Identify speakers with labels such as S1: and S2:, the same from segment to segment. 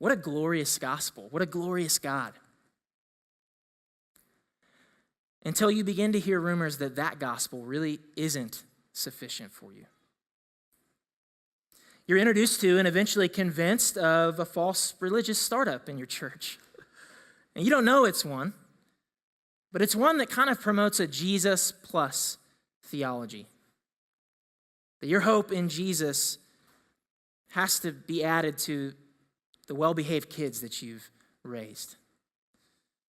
S1: What a glorious gospel. What a glorious God. Until you begin to hear rumors that that gospel really isn't sufficient for you. You're introduced to and eventually convinced of a false religious startup in your church. And you don't know it's one, but it's one that kind of promotes a Jesus plus theology. That your hope in Jesus has to be added to the well-behaved kids that you've raised.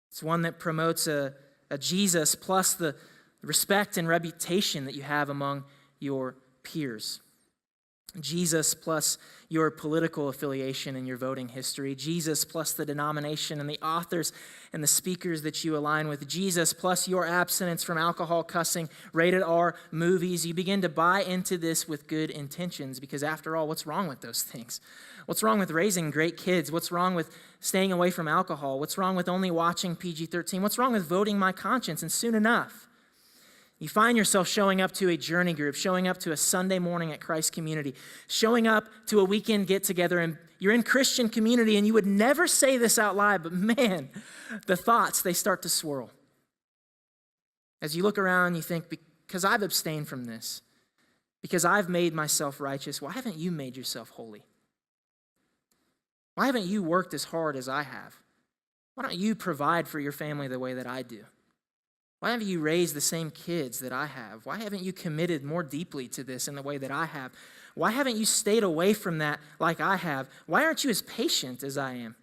S1: It's one that promotes a Jesus plus the respect and reputation that you have among your peers. Jesus plus your political affiliation and your voting history. Jesus plus the denomination and the authors and the speakers that you align with. Jesus plus your abstinence from alcohol, cussing, rated R movies. You begin to buy into this with good intentions because after all, what's wrong with those things? What's wrong with raising great kids? What's wrong with staying away from alcohol? What's wrong with only watching PG-13? What's wrong with voting my conscience? And soon enough, you find yourself showing up to a journey group, showing up to a Sunday morning at Christ Community, showing up to a weekend get-together, and you're in Christian community, and you would never say this out loud, but man, the thoughts, they start to swirl. As you look around, you think, because I've abstained from this, because I've made myself righteous, why haven't you made yourself holy? Why haven't you worked as hard as I have? Why don't you provide for your family the way that I do? Why haven't you raised the same kids that I have? Why haven't you committed more deeply to this in the way that I have? Why haven't you stayed away from that like I have? Why aren't you as patient as I am?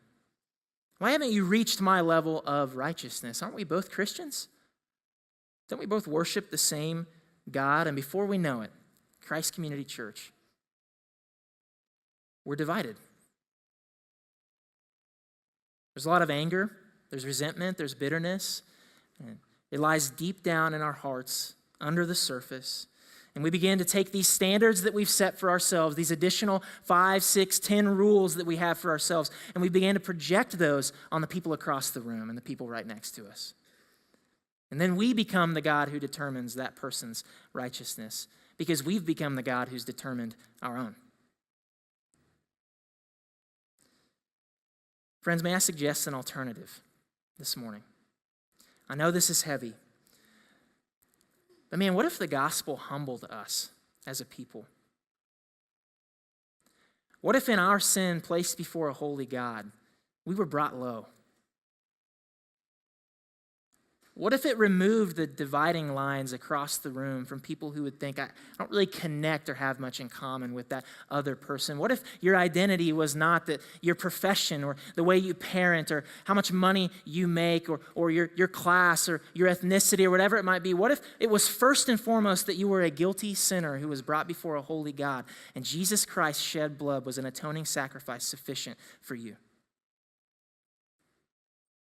S1: Why haven't you reached my level of righteousness? Aren't we both Christians? Don't we both worship the same God? And before we know it, Christ Community Church, we're divided. There's a lot of anger, there's resentment, there's bitterness, and it lies deep down in our hearts, under the surface. And we begin to take these standards that we've set for ourselves, these additional 5, 6, 10 rules that we have for ourselves, and we begin to project those on the people across the room and the people right next to us. And then we become the God who determines that person's righteousness because we've become the God who's determined our own. Friends, may I suggest an alternative this morning? I know this is heavy, but man, what if the gospel humbled us as a people? What if in our sin placed before a holy God, we were brought low? What if it removed the dividing lines across the room from people who would think, I don't really connect or have much in common with that other person? What if your identity was not that your profession or the way you parent or how much money you make or your class or your ethnicity or whatever it might be? What if it was first and foremost that you were a guilty sinner who was brought before a holy God and Jesus Christ shed blood was an atoning sacrifice sufficient for you?